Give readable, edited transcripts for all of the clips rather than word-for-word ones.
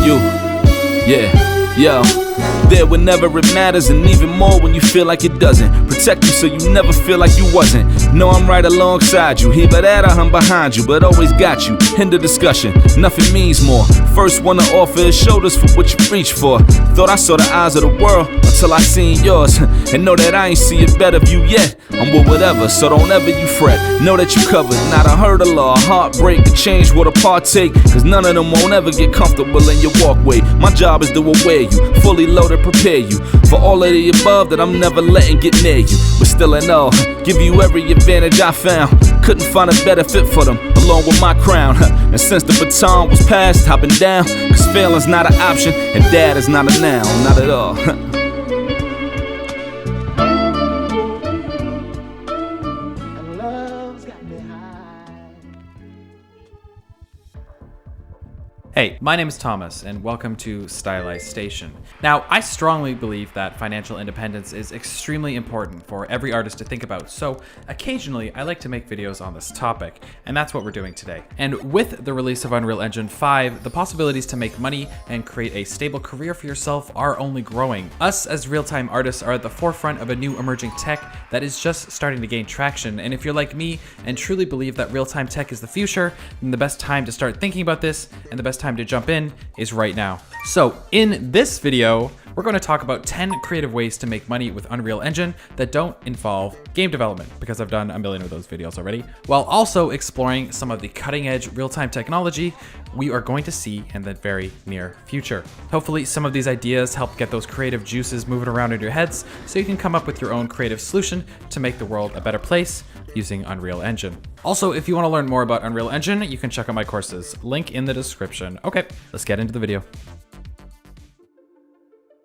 you. Yeah, yo. There whenever it matters, and even more when you feel like it doesn't. Protect you so you never feel like you wasn't. Know I'm right alongside you, either that or I'm behind you, but always got you. End of discussion, nothing means more. First one to offer is shoulders for what you reach for. Thought I saw the eyes of the world until I seen yours. And know that I ain't see a better view yet. I'm with whatever, so don't ever you fret. Know that you covered, not a hurdle or a heartbreak. A change what a partake, cause none of them won't ever get comfortable in your walkway. My job is to aware you, fully loaded, prepare you for all of the above that I'm never letting get near you. But still in all, give you every advantage I found. Couldn't find a better fit for them, along with my crown. And since the baton was passed, I've been down. Cause failing's not an option, and dad is not a noun, not at all. Hey, my name is Thomas, and welcome to Stylized Station. Now, I strongly believe that financial independence is extremely important for every artist to think about, so occasionally I like to make videos on this topic, and that's what we're doing today. And with the release of Unreal Engine 5, the possibilities to make money and create a stable career for yourself are only growing. Us as real-time artists are at the forefront of a new emerging tech that is just starting to gain traction, and if you're like me and truly believe that real-time tech is the future, then the best time to start thinking about this and the best time to jump in is right now. So in this video, we're going to talk about 10 creative ways to make money with Unreal Engine that don't involve game development, because I've done a million of those videos already, while also exploring some of the cutting edge real-time technology we are going to see in the very near future. Hopefully some of these ideas help get those creative juices moving around in your heads so you can come up with your own creative solution to make the world a better place using Unreal Engine. Also, if you want to learn more about Unreal Engine, you can check out my courses. Link in the description. Okay, let's get into the video.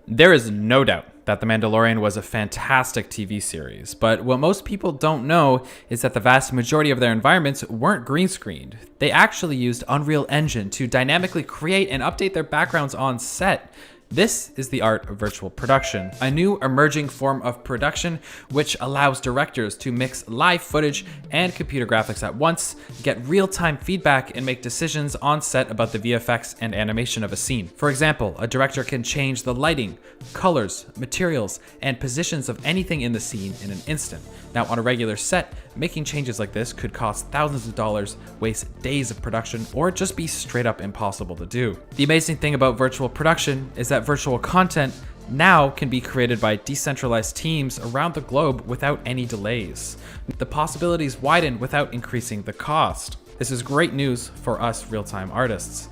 There is no doubt that The Mandalorian was a fantastic TV series, but what most people don't know is that the vast majority of their environments weren't green screened. They actually used Unreal Engine to dynamically create and update their backgrounds on set. This is the art of virtual production, a new emerging form of production which allows directors to mix live footage and computer graphics at once, get real-time feedback, and make decisions on set about the VFX and animation of a scene. For example, a director can change the lighting, colors, materials, and positions of anything in the scene in an instant. Now, on a regular set, making changes like this could cost thousands of dollars, waste days of production, or just be straight up impossible to do. The amazing thing about virtual production is that virtual content now can be created by decentralized teams around the globe without any delays. The possibilities widen without increasing the cost. This is great news for us real-time artists.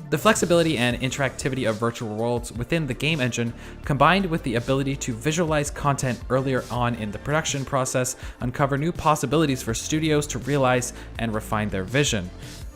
The flexibility and interactivity of virtual worlds within the game engine, combined with the ability to visualize content earlier on in the production process, uncover new possibilities for studios to realize and refine their vision.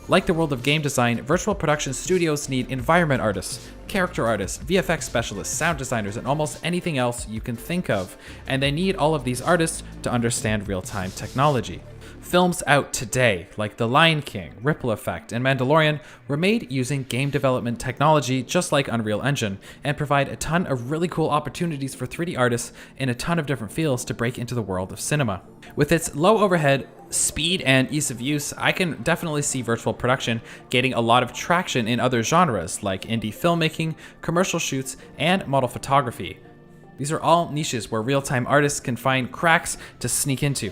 Like the world of game design, virtual production studios need environment artists, character artists, VFX specialists, sound designers, and almost anything else you can think of. And they need all of these artists to understand real-time technology. Films out today, like The Lion King, Ripple Effect, and Mandalorian, were made using game development technology just like Unreal Engine, and provide a ton of really cool opportunities for 3D artists in a ton of different fields to break into the world of cinema. With its low overhead, speed, and ease of use, I can definitely see virtual production gaining a lot of traction in other genres like indie filmmaking, commercial shoots, and model photography. These are all niches where real-time artists can find cracks to sneak into.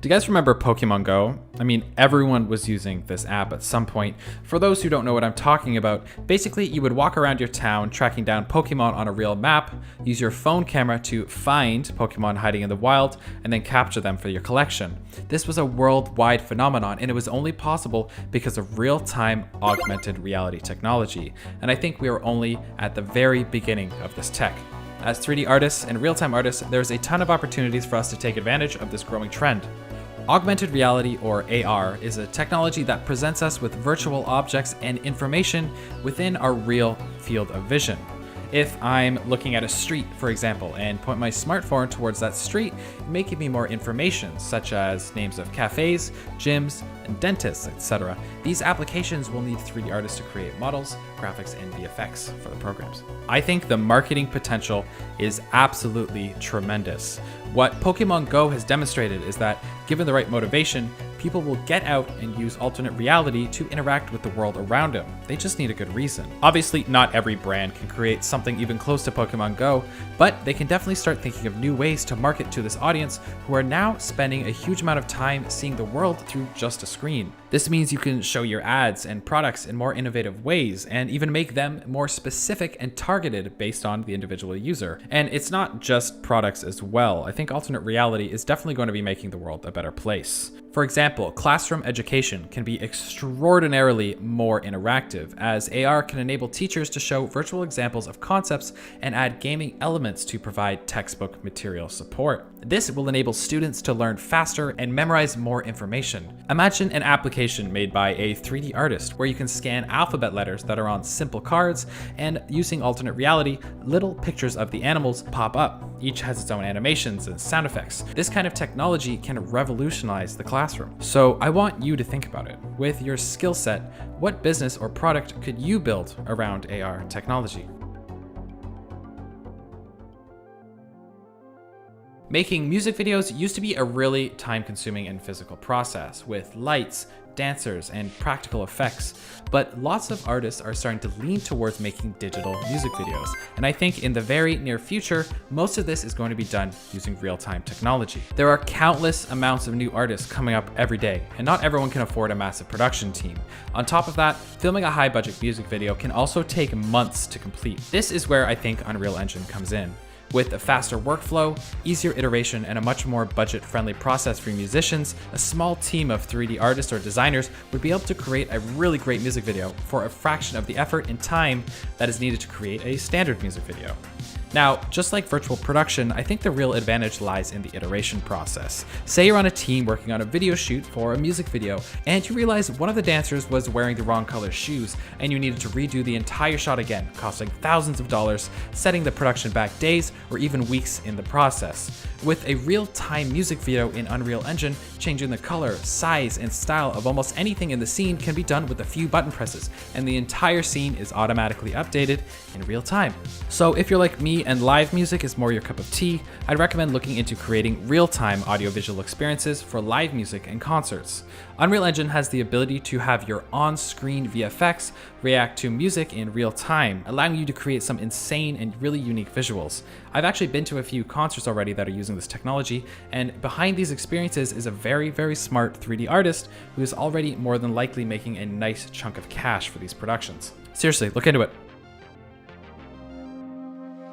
Do you guys remember Pokemon Go? I mean, everyone was using this app at some point. For those who don't know what I'm talking about, basically you would walk around your town tracking down Pokemon on a real map, use your phone camera to find Pokemon hiding in the wild, and then capture them for your collection. This was a worldwide phenomenon, and it was only possible because of real-time augmented reality technology. And I think we are only at the very beginning of this tech. As 3D artists and real-time artists, there's a ton of opportunities for us to take advantage of this growing trend. Augmented reality, or AR, is a technology that presents us with virtual objects and information within our real field of vision. If I'm looking at a street, for example, and point my smartphone towards that street, it may give me more information, such as names of cafes, gyms, and dentists, etc. These applications will need 3D artists to create models, graphics, and VFX for the programs. I think the marketing potential is absolutely tremendous. What Pokemon Go has demonstrated is that, given the right motivation, people will get out and use alternate reality to interact with the world around them. They just need a good reason. Obviously, not every brand can create something even close to Pokemon Go, but they can definitely start thinking of new ways to market to this audience who are now spending a huge amount of time seeing the world through just a screen. This means you can show your ads and products in more innovative ways and even make them more specific and targeted based on the individual user. And it's not just products as well. I think alternate reality is definitely going to be making the world a better place. For example, classroom education can be extraordinarily more interactive, as AR can enable teachers to show virtual examples of concepts and add gaming elements to provide textbook material support. This will enable students to learn faster and memorize more information. Imagine an application made by a 3D artist where you can scan alphabet letters that are on simple cards, and using alternate reality, little pictures of the animals pop up. Each has its own animations and sound effects. This kind of technology can revolutionize the classroom. So I want you to think about it. With your skill set, what business or product could you build around AR technology? Making music videos used to be a really time-consuming and physical process with lights, dancers, and practical effects, but lots of artists are starting to lean towards making digital music videos. And I think in the very near future, most of this is going to be done using real-time technology. There are countless amounts of new artists coming up every day, and not everyone can afford a massive production team. On top of that, filming a high-budget music video can also take months to complete. This is where I think Unreal Engine comes in. With a faster workflow, easier iteration, and a much more budget-friendly process for musicians, a small team of 3D artists or designers would be able to create a really great music video for a fraction of the effort and time that is needed to create a standard music video. Now, just like virtual production, I think the real advantage lies in the iteration process. Say you're on a team working on a video shoot for a music video, and you realize one of the dancers was wearing the wrong color shoes, and you needed to redo the entire shot again, costing thousands of dollars, setting the production back days or even weeks in the process. With a real-time music video in Unreal Engine, changing the color, size, and style of almost anything in the scene can be done with a few button presses, and the entire scene is automatically updated in real time. So if you're like me and live music is more your cup of tea, I'd recommend looking into creating real-time audiovisual experiences for live music and concerts. Unreal Engine has the ability to have your on-screen VFX react to music in real time, allowing you to create some insane and really unique visuals. I've actually been to a few concerts already that are using this technology, and behind these experiences is a very, very smart 3D artist who is already more than likely making a nice chunk of cash for these productions. Seriously, look into it.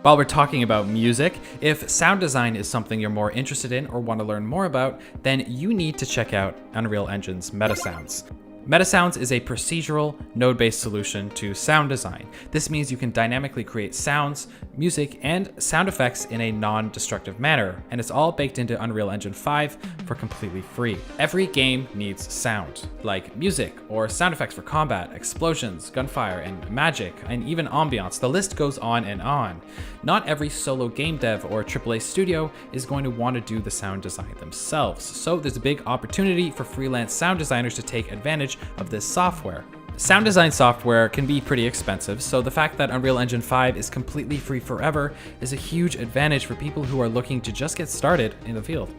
While we're talking about music, if sound design is something you're more interested in or want to learn more about, then you need to check out Unreal Engine's Metasounds. Metasounds is a procedural, node-based solution to sound design. This means you can dynamically create sounds, music, and sound effects in a non-destructive manner, and it's all baked into Unreal Engine 5 for completely free. Every game needs sound, like music or sound effects for combat, explosions, gunfire, and magic, and even ambiance. The list goes on and on. Not every solo game dev or AAA studio is going to want to do the sound design themselves, so there's a big opportunity for freelance sound designers to take advantage of this software. Sound design software can be pretty expensive, so the fact that Unreal Engine 5 is completely free forever is a huge advantage for people who are looking to just get started in the field.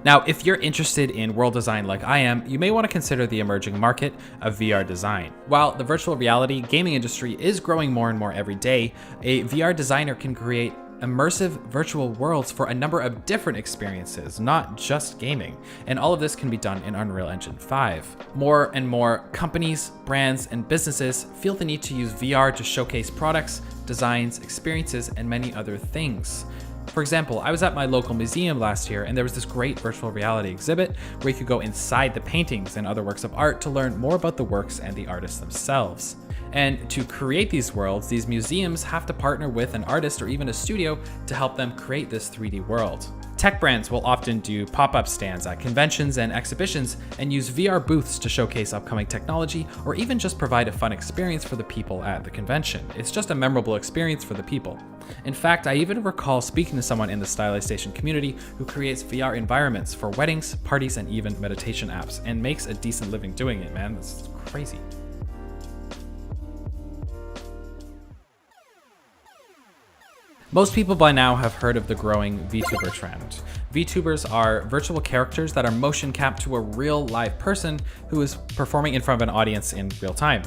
Now, if you're interested in world design like I am, you may want to consider the emerging market of VR design. While the virtual reality gaming industry is growing more and more every day, a VR designer can create immersive virtual worlds for a number of different experiences, not just gaming. And all of this can be done in Unreal Engine 5. More and more companies, brands, and businesses feel the need to use VR to showcase products, designs, experiences, and many other things. For example, I was at my local museum last year, and there was this great virtual reality exhibit where you could go inside the paintings and other works of art to learn more about the works and the artists themselves. And to create these worlds, these museums have to partner with an artist or even a studio to help them create this 3D world. Tech brands will often do pop-up stands at conventions and exhibitions and use VR booths to showcase upcoming technology, or even just provide a fun experience for the people at the convention. It's just a memorable experience for the people. In fact, I even recall speaking to someone in the Stylization community who creates VR environments for weddings, parties, and even meditation apps, and makes a decent living doing it, man. That's crazy. Most people by now have heard of the growing VTuber trend. VTubers are virtual characters that are motion capped to a real live person who is performing in front of an audience in real time.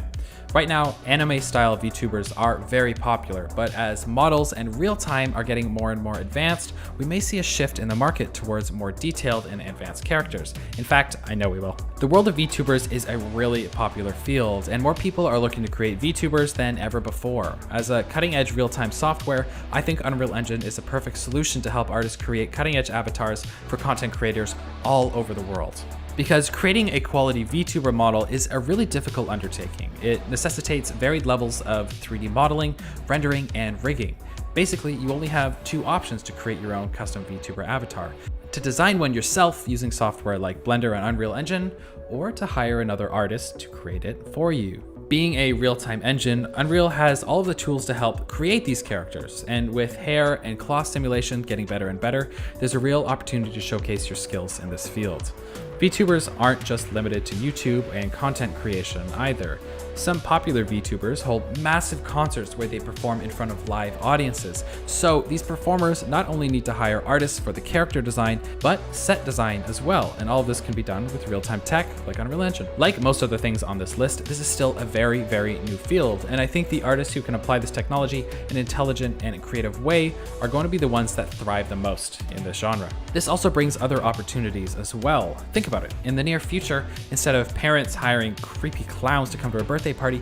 Right now, anime-style VTubers are very popular, but as models and real-time are getting more and more advanced, we may see a shift in the market towards more detailed and advanced characters. In fact, I know we will. The world of VTubers is a really popular field, and more people are looking to create VTubers than ever before. As a cutting-edge real-time software, I think Unreal Engine is a perfect solution to help artists create cutting-edge avatars for content creators all over the world. Because creating a quality VTuber model is a really difficult undertaking. It necessitates varied levels of 3D modeling, rendering, and rigging. Basically, you only have two options to create your own custom VTuber avatar: to design one yourself using software like Blender and Unreal Engine, or to hire another artist to create it for you. Being a real-time engine, Unreal has all of the tools to help create these characters, and with hair and cloth simulation getting better and better, there's a real opportunity to showcase your skills in this field. VTubers aren't just limited to YouTube and content creation either. Some popular VTubers hold massive concerts where they perform in front of live audiences. So these performers not only need to hire artists for the character design, but set design as well. And all of this can be done with real-time tech like Unreal Engine. Like most other things on this list, this is still a very, very new field. And I think the artists who can apply this technology in an intelligent and creative way are going to be the ones that thrive the most in this genre. This also brings other opportunities as well. Think about it. In the near future, instead of parents hiring creepy clowns to come to a birthday party,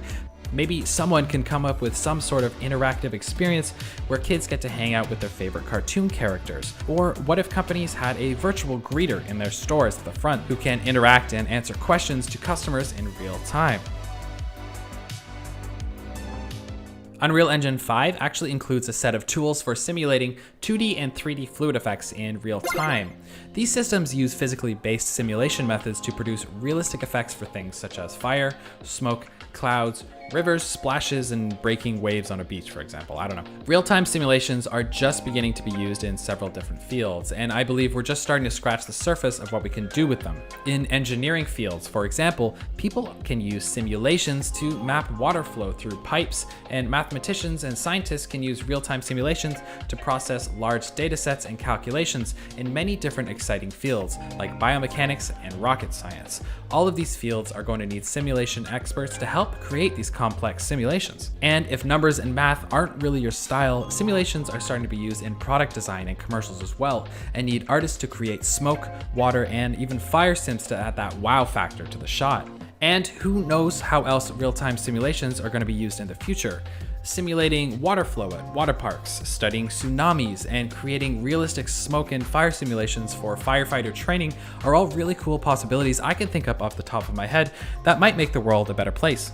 maybe someone can come up with some sort of interactive experience where kids get to hang out with their favorite cartoon characters. Or what if companies had a virtual greeter in their stores at the front who can interact and answer questions to customers in real time? Unreal Engine 5 actually includes a set of tools for simulating 2D and 3D fluid effects in real time. These systems use physically based simulation methods to produce realistic effects for things such as fire, smoke, clouds, rivers, splashes, and breaking waves on a beach, for example. I don't know. Real-time simulations are just beginning to be used in several different fields, and I believe we're just starting to scratch the surface of what we can do with them. In engineering fields, for example, people can use simulations to map water flow through pipes, and mathematicians and scientists can use real-time simulations to process large data sets and calculations in many different exciting fields, like biomechanics and rocket science. All of these fields are going to need simulation experts to help create these complex simulations. And if numbers and math aren't really your style, simulations are starting to be used in product design and commercials as well, and need artists to create smoke, water, and even fire sims to add that wow factor to the shot. And who knows how else real-time simulations are going to be used in the future. Simulating water flow at water parks, studying tsunamis, and creating realistic smoke and fire simulations for firefighter training are all really cool possibilities I can think up off the top of my head that might make the world a better place.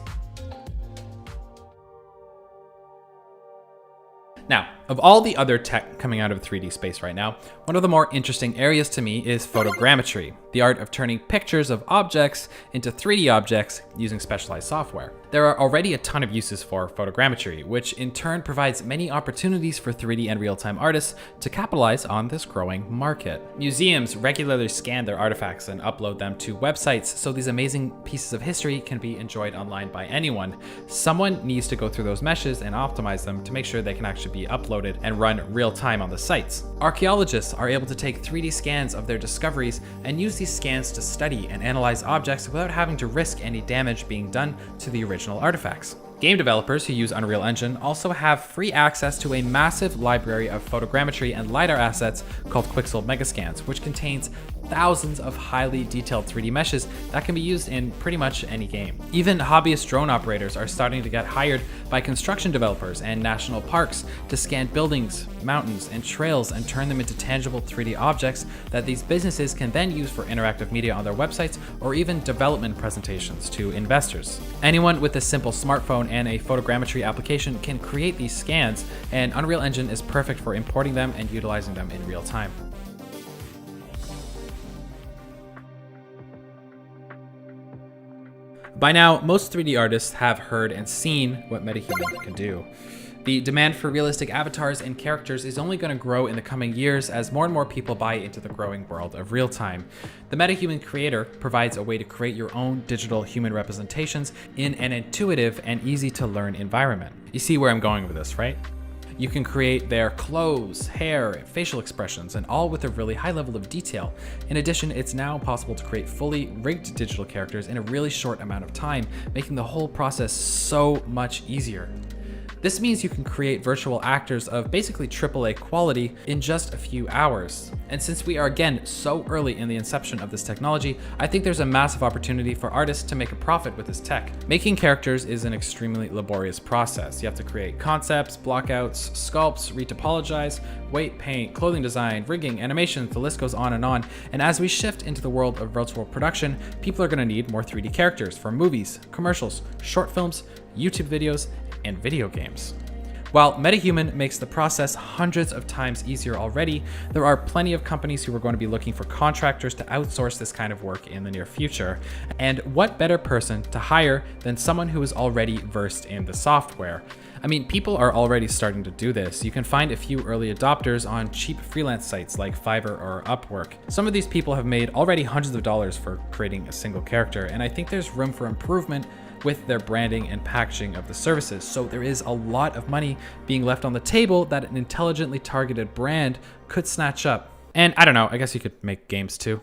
Now, of all the other tech coming out of 3D space right now, one of the more interesting areas to me is photogrammetry, the art of turning pictures of objects into 3D objects using specialized software. There are already a ton of uses for photogrammetry, which in turn provides many opportunities for 3D and real-time artists to capitalize on this growing market. Museums regularly scan their artifacts and upload them to websites, so these amazing pieces of history can be enjoyed online by anyone. Someone needs to go through those meshes and optimize them to make sure they can actually be uploaded and run real time on the sites. Archaeologists are able to take 3D scans of their discoveries and use these scans to study and analyze objects without having to risk any damage being done to the original artifacts. Game developers who use Unreal Engine also have free access to a massive library of photogrammetry and LiDAR assets called Quixel Megascans, which contains thousands of highly detailed 3D meshes that can be used in pretty much any game. Even hobbyist drone operators are starting to get hired by construction developers and national parks to scan buildings, mountains, and trails and turn them into tangible 3D objects that these businesses can then use for interactive media on their websites or even development presentations to investors. Anyone with a simple smartphone and a photogrammetry application can create these scans, and Unreal Engine is perfect for importing them and utilizing them in real time. By now, most 3D artists have heard and seen what MetaHuman can do. The demand for realistic avatars and characters is only going to grow in the coming years as more and more people buy into the growing world of real time. The MetaHuman Creator provides a way to create your own digital human representations in an intuitive and easy to learn environment. You see where I'm going with this, right? You can create their clothes, hair, facial expressions, and all with a really high level of detail. In addition, it's now possible to create fully rigged digital characters in a really short amount of time, making the whole process so much easier. This means you can create virtual actors of basically AAA quality in just a few hours. And since we are again so early in the inception of this technology, I think there's a massive opportunity for artists to make a profit with this tech. Making characters is an extremely laborious process. You have to create concepts, blockouts, sculpts, retopologize, weight, paint, clothing design, rigging, animations, the list goes on. And as we shift into the world of virtual production, people are going to need more 3D characters for movies, commercials, short films, YouTube videos, and video games. While MetaHuman makes the process hundreds of times easier already, there are plenty of companies who are going to be looking for contractors to outsource this kind of work in the near future. And what better person to hire than someone who is already versed in the software? I mean, people are already starting to do this. You can find a few early adopters on cheap freelance sites like Fiverr or Upwork. Some of these people have made already hundreds of dollars for creating a single character, and I think there's room for improvement with their branding and packaging of the services. So there is a lot of money being left on the table that an intelligently targeted brand could snatch up. And I don't know, I guess you could make games too.